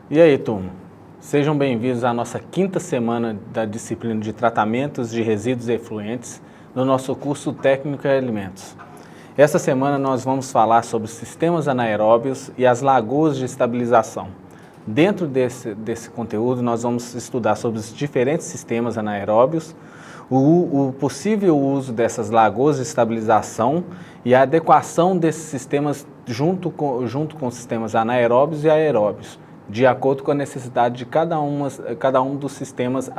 E aí, turma? Sejam bem-vindos à nossa quinta semana da disciplina de Tratamentos de Resíduos Efluentes no nosso curso Técnico em Alimentos. Essa semana nós vamos falar sobre sistemas anaeróbios e as lagoas de estabilização. Dentro desse conteúdo, nós vamos estudar sobre os diferentes sistemas anaeróbios, o possível uso dessas lagoas de estabilização e a adequação desses sistemas junto com os sistemas anaeróbios e aeróbios, de acordo com a necessidade de cada um dos sistemas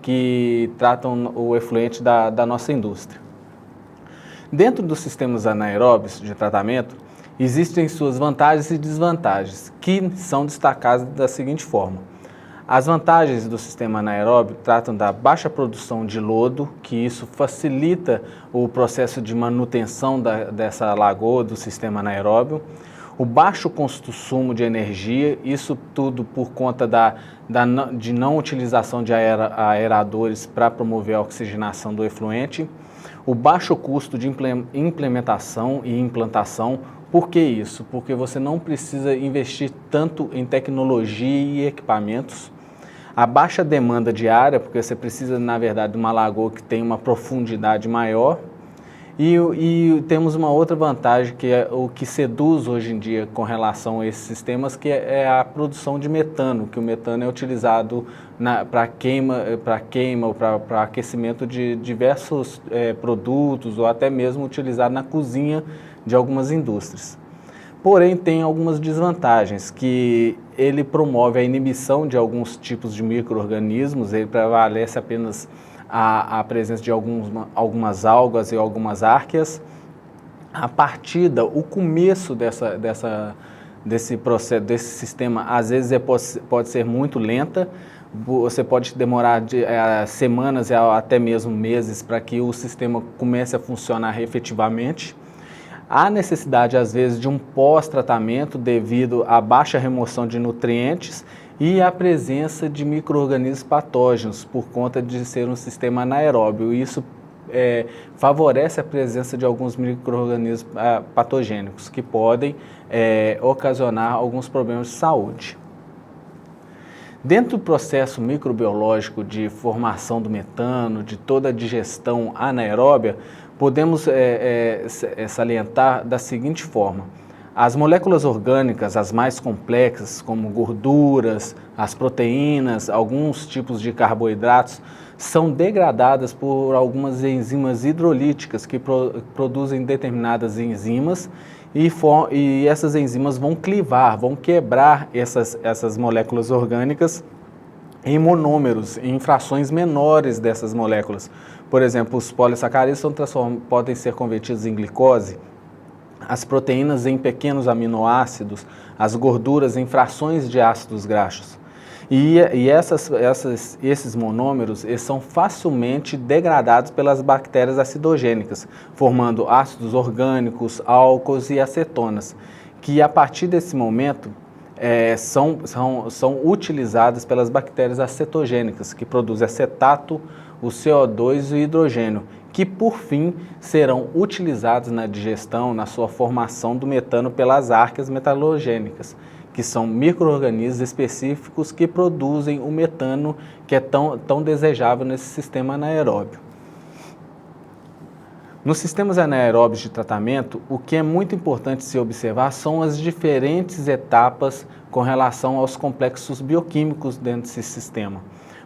que tratam o efluente da nossa indústria. Dentro dos sistemas anaeróbios de tratamento, existem suas vantagens e desvantagens, que são destacadas da seguinte forma. As vantagens do sistema anaeróbio tratam da baixa produção de lodo, que isso facilita o processo de manutenção dessa lagoa do sistema anaeróbio. O baixo consumo de energia, isso tudo por conta de não utilização de aeradores para promover a oxigenação do efluente. O baixo custo de implementação e implantação. Por que isso? Porque você não precisa investir tanto em tecnologia e equipamentos. A baixa demanda de área, porque você precisa, na verdade, de uma lagoa que tem uma profundidade maior. E temos uma outra vantagem, que é o que seduz hoje em dia com relação a esses sistemas, que é a produção de metano, que o metano é utilizado para queima ou para aquecimento de diversos produtos, ou até mesmo utilizado na cozinha de algumas indústrias. Porém, tem algumas desvantagens, que ele promove a inibição de alguns tipos de micro-organismos, ele prevalece apenas a presença de algumas algas e algumas árqueas. A partida, o começo desse processo, desse sistema, às vezes pode ser muito lenta, você pode demorar semanas e até mesmo meses para que o sistema comece a funcionar efetivamente. Há necessidade, às vezes, de um pós-tratamento devido à baixa remoção de nutrientes e à presença de micro-organismos patógenos, por conta de ser um sistema anaeróbio. Isso favorece a presença de alguns micro-organismos patogênicos, que podem ocasionar alguns problemas de saúde. Dentro do processo microbiológico de formação do metano, de toda a digestão anaeróbia, podemos salientar da seguinte forma. As moléculas orgânicas, as mais complexas, como gorduras, as proteínas, alguns tipos de carboidratos, são degradadas por algumas enzimas hidrolíticas que produzem determinadas enzimas e essas enzimas vão clivar, vão quebrar essas moléculas orgânicas em monômeros, em frações menores dessas moléculas. Por exemplo, os polissacarídeos podem ser convertidos em glicose, as proteínas em pequenos aminoácidos, as gorduras em frações de ácidos graxos. Esses monômeros são facilmente degradados pelas bactérias acidogênicas, formando ácidos orgânicos, álcools e acetonas, que a partir desse momento são utilizadas pelas bactérias acetogênicas, que produzem acetato, o CO2 e o hidrogênio, que por fim serão utilizados na digestão, na sua formação do metano pelas arqueas metalogênicas, que são micro-organismos específicos que produzem o metano que é tão desejável nesse sistema anaeróbio. Nos sistemas anaeróbios de tratamento, o que é muito importante se observar são as diferentes etapas com relação aos complexos bioquímicos dentro desse sistema.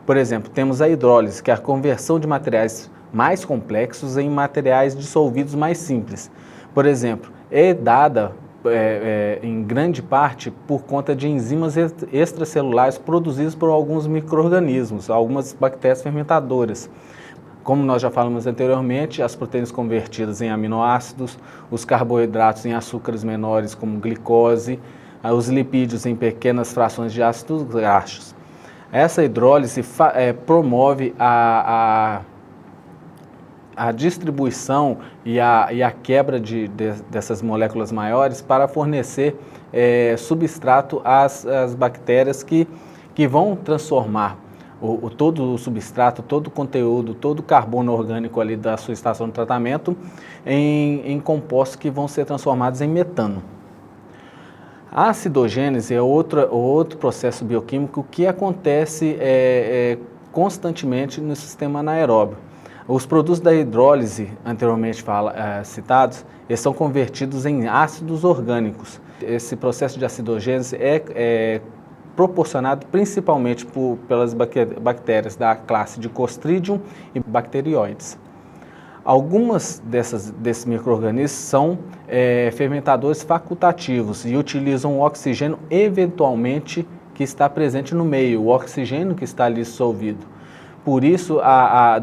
Por exemplo, temos a hidrólise, que é a conversão de materiais mais complexos em materiais dissolvidos mais simples. Por exemplo, é dada em grande parte por conta de enzimas extracelulares produzidas por alguns micro-organismos, algumas bactérias fermentadoras. Como nós já falamos anteriormente, as proteínas convertidas em aminoácidos, os carboidratos em açúcares menores como glicose, os lipídios em pequenas frações de ácidos graxos. Essa hidrólise promove a distribuição e a quebra dessas moléculas maiores para fornecer substrato às bactérias que vão transformar todo o substrato, todo o conteúdo, todo o carbono orgânico ali da sua estação de tratamento em compostos que vão ser transformados em metano. A acidogênese é outro processo bioquímico que acontece constantemente no sistema anaeróbio. Os produtos da hidrólise, anteriormente citados, eles são convertidos em ácidos orgânicos. Esse processo de acidogênese é proporcionado principalmente pelas bactérias da classe de Clostridium e Bacteroides. Algumas desses micro-organismos são fermentadores facultativos e utilizam o oxigênio eventualmente que está presente no meio, o oxigênio que está ali dissolvido. Por isso,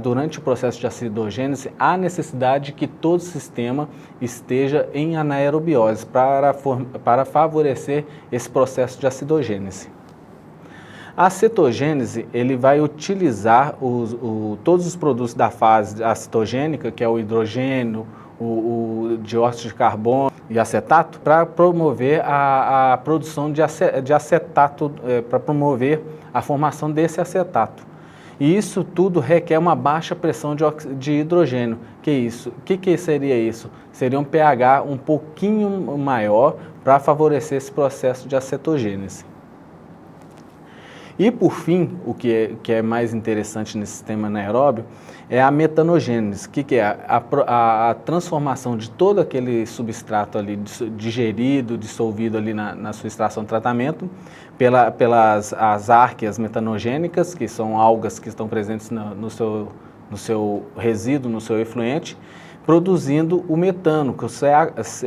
durante o processo de acidogênese, há necessidade que todo o sistema esteja em anaerobiose para favorecer esse processo de acidogênese. A cetogênese, ele vai utilizar todos os produtos da fase acetogênica, que é o hidrogênio, o dióxido de carbono e acetato, para promover a produção de acetato, para promover a formação desse acetato. E isso tudo requer uma baixa pressão de hidrogênio. Que seria isso? Seria um pH um pouquinho maior para favorecer esse processo de acetogênese. E, por fim, o que é mais interessante nesse sistema anaeróbio é a metanogênese. O que é? A transformação de todo aquele substrato ali digerido, dissolvido ali na sua extração de tratamento, pelas árqueas metanogênicas, que são algas que estão presentes no seu resíduo, no seu efluente, produzindo o metano, que é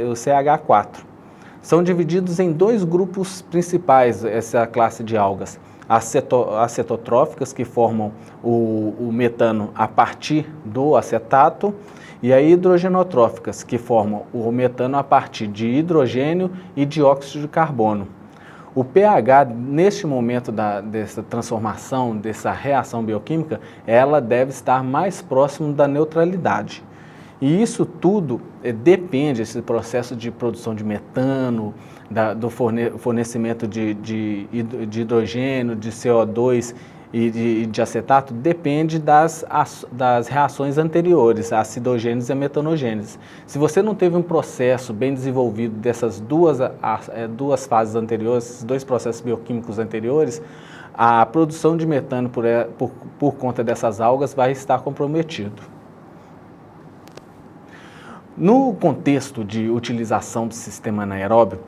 o CH4. São divididos em dois grupos principais, essa classe de algas. Acetotróficas, que formam o metano a partir do acetato, e a hidrogenotróficas, que formam o metano a partir de hidrogênio e dióxido de carbono. O pH, neste momento dessa transformação, dessa reação bioquímica, ela deve estar mais próximo da neutralidade. E isso tudo depende, esse processo de produção de metano, do fornecimento de hidrogênio, de CO2 e de acetato, depende das reações anteriores, a acidogênese e a metanogênese. Se você não teve um processo bem desenvolvido dessas duas fases anteriores, esses dois processos bioquímicos anteriores, a produção de metano por conta dessas algas vai estar comprometido. No contexto de utilização do sistema anaeróbio,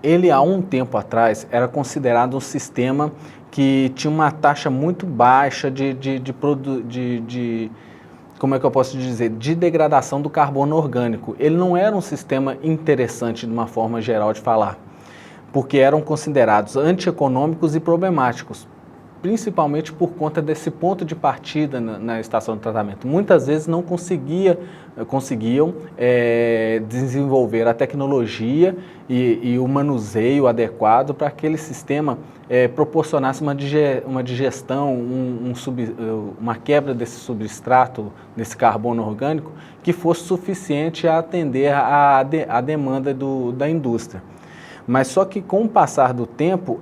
ele há um tempo atrás era considerado um sistema que tinha uma taxa muito baixa como é que eu posso dizer, de degradação do carbono orgânico. Ele não era um sistema interessante de uma forma geral de falar, porque eram considerados antieconômicos e problemáticos, principalmente por conta desse ponto de partida na estação de tratamento. Muitas vezes não conseguiam desenvolver a tecnologia e o manuseio adequado para que aquele sistema proporcionasse uma digestão, uma quebra desse substrato, desse carbono orgânico, que fosse suficiente a atender a demanda da indústria. Mas só que com o passar do tempo,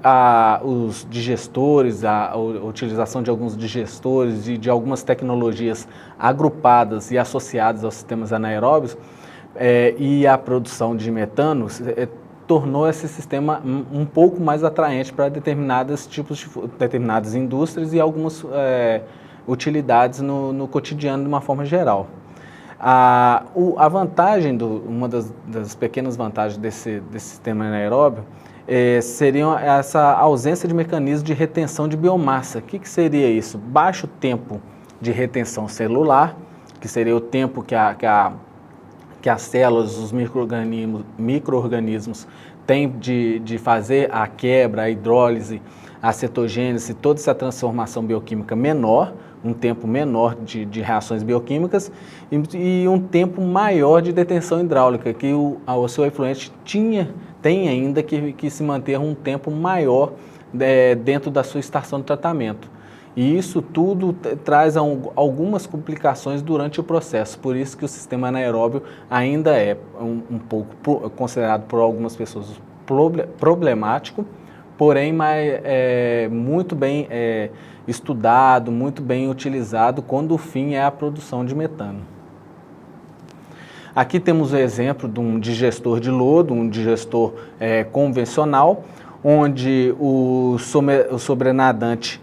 os digestores, a utilização de alguns digestores e de algumas tecnologias agrupadas e associadas aos sistemas anaeróbios e a produção de metano, tornou esse sistema um pouco mais atraente para determinadas indústrias e algumas utilidades no cotidiano de uma forma geral. A vantagem, uma das pequenas vantagens desse sistema anaeróbio seria essa ausência de mecanismo de retenção de biomassa. O que seria isso? Baixo tempo de retenção celular, que seria o tempo que as células, os micro-organismos têm de fazer a quebra, a hidrólise, a cetogênese, toda essa transformação bioquímica menor, um tempo menor de reações bioquímicas e um tempo maior de detenção hidráulica, que o seu efluente tem ainda que se manter um tempo maior dentro da sua estação de tratamento. E isso tudo traz algumas complicações durante o processo, por isso que o sistema anaeróbio ainda é um pouco considerado por algumas pessoas problemático, porém muito bem estudado, muito bem utilizado quando o fim é a produção de metano. Aqui temos o exemplo de um digestor de lodo, um digestor convencional, onde o sobrenadante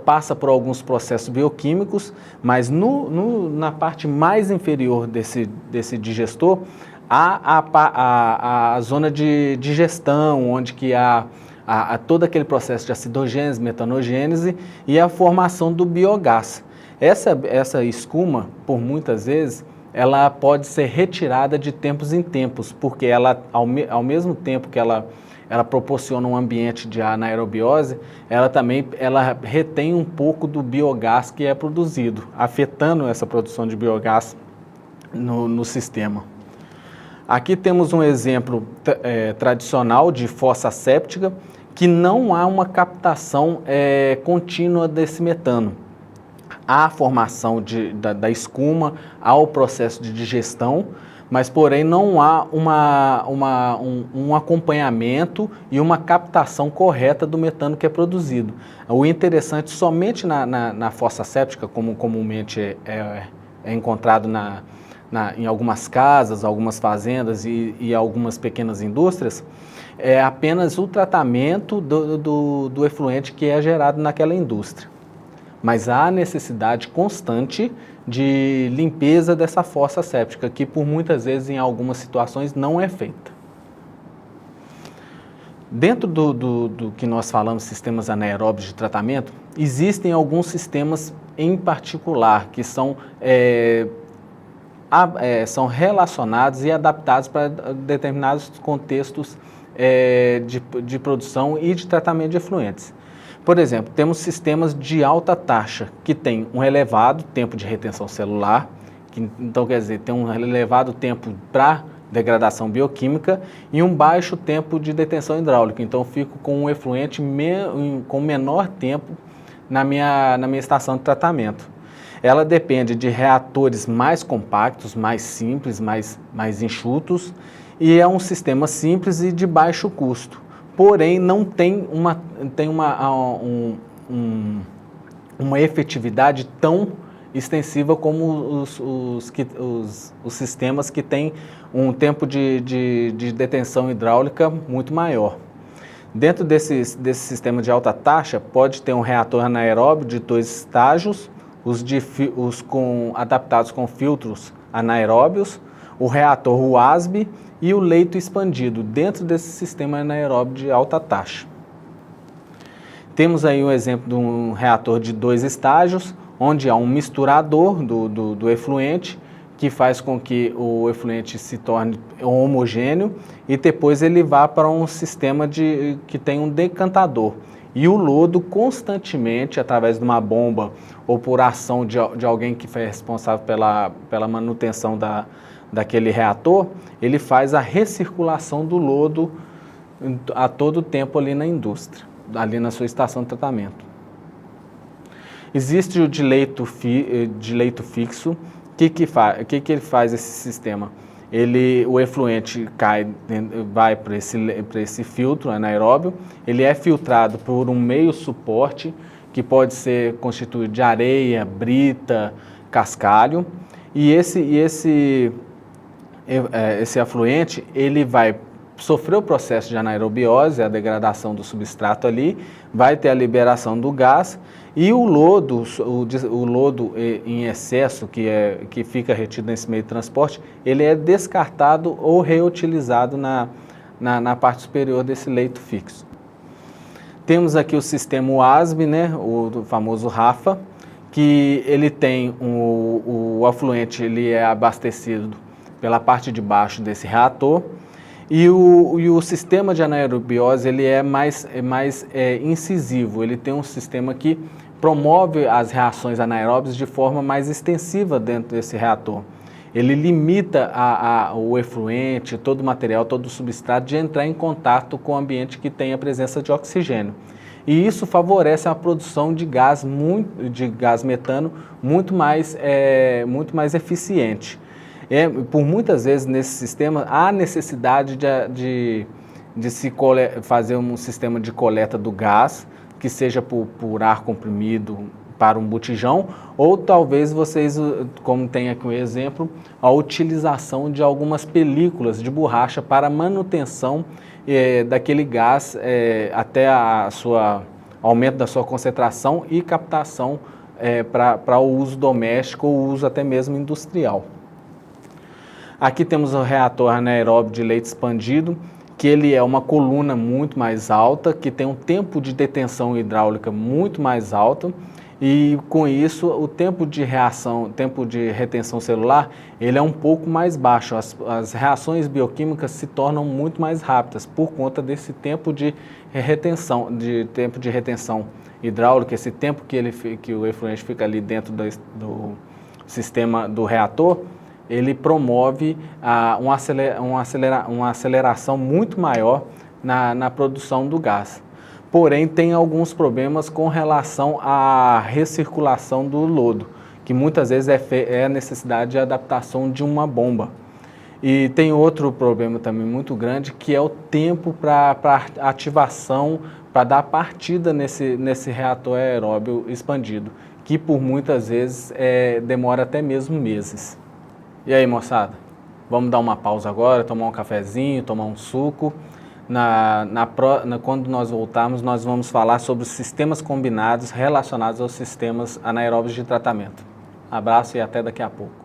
passa por alguns processos bioquímicos, mas na parte mais inferior desse digestor, há a zona de digestão, onde que há todo aquele processo de acidogênese, metanogênese e a formação do biogás. Essa escuma, por muitas vezes, ela pode ser retirada de tempos em tempos, porque ela, ao mesmo tempo que ela proporciona um ambiente de anaerobiose, ela retém um pouco do biogás que é produzido, afetando essa produção de biogás no sistema. Aqui temos um exemplo tradicional de fossa séptica, que não há uma captação contínua desse metano. Há a formação da escuma, há o processo de digestão, mas porém não há um acompanhamento e uma captação correta do metano que é produzido. O interessante, somente na fossa séptica, como comumente é encontrado em algumas casas, algumas fazendas e algumas pequenas indústrias, é apenas o tratamento do efluente que é gerado naquela indústria. Mas há necessidade constante de limpeza dessa fossa séptica, que por muitas vezes, em algumas situações, não é feita. Dentro do que nós falamos, sistemas anaeróbios de tratamento, existem alguns sistemas em particular que são relacionados e adaptados para determinados contextos de produção e de tratamento de efluentes. Por exemplo, temos sistemas de alta taxa, que têm um elevado tempo de retenção celular, então quer dizer, tem um elevado tempo para degradação bioquímica e um baixo tempo de detenção hidráulica. Então eu fico com um efluente com menor tempo na minha estação de tratamento. Ela depende de reatores mais compactos, mais simples, mais enxutos, e é um sistema simples e de baixo custo. Porém, não tem uma efetividade tão extensiva como os sistemas que têm um tempo de detenção hidráulica muito maior. Dentro desse sistema de alta taxa, pode ter um reator anaeróbio de 2 estágios, adaptados com filtros anaeróbios, o reator WASB e o leito expandido dentro desse sistema anaeróbio de alta taxa. Temos aí um exemplo de um reator de 2 estágios, onde há um misturador do efluente, que faz com que o efluente se torne homogêneo e depois ele vá para um sistema que tem um decantador. E o lodo constantemente, através de uma bomba ou por ação de alguém que foi responsável pela manutenção daquele reator, ele faz a recirculação do lodo a todo tempo ali na indústria, ali na sua estação de tratamento. Existe o de leito fixo. O que ele faz esse sistema? O efluente vai para esse filtro anaeróbio, ele é filtrado por um meio suporte, que pode ser constituído de areia, brita, cascalho, e esse afluente, ele vai sofrer o processo de anaerobiose, a degradação do substrato ali, vai ter a liberação do gás, e o lodo em excesso, que fica retido nesse meio de transporte, ele é descartado ou reutilizado na parte superior desse leito fixo. Temos aqui o sistema WASB, né, o famoso RAFA, que ele tem o afluente, ele é abastecido pela parte de baixo desse reator, e o sistema de anaerobiose ele é mais incisivo, ele tem um sistema que promove as reações anaeróbias de forma mais extensiva dentro desse reator. Ele limita o efluente, todo o material, todo o substrato de entrar em contato com o ambiente que tem a presença de oxigênio. E isso favorece a produção de gás metano muito mais eficiente. Por muitas vezes nesse sistema há necessidade de se fazer um sistema de coleta do gás, que seja por ar comprimido, para um botijão, ou talvez vocês, como tem aqui um exemplo, a utilização de algumas películas de borracha para manutenção daquele gás até aumento da sua concentração e captação para o uso doméstico ou uso até mesmo industrial. Aqui temos o reator anaeróbio de leite expandido, que ele é uma coluna muito mais alta, que tem um tempo de detenção hidráulica muito mais alto, e com isso o tempo de retenção celular, ele é um pouco mais baixo. As reações bioquímicas se tornam muito mais rápidas por conta desse tempo de retenção hidráulica, esse tempo que o efluente fica ali dentro do sistema do reator. Ele promove uma aceleração muito maior na produção do gás. Porém, tem alguns problemas com relação à recirculação do lodo, que muitas vezes é a necessidade de adaptação de uma bomba. E tem outro problema também muito grande, que é o tempo para ativação, para dar partida nesse reator aeróbio expandido, que por muitas vezes demora até mesmo meses. E aí, moçada, vamos dar uma pausa agora, tomar um cafezinho, tomar um suco. Quando nós voltarmos, nós vamos falar sobre os sistemas combinados relacionados aos sistemas anaeróbios de tratamento. Abraço e até daqui a pouco.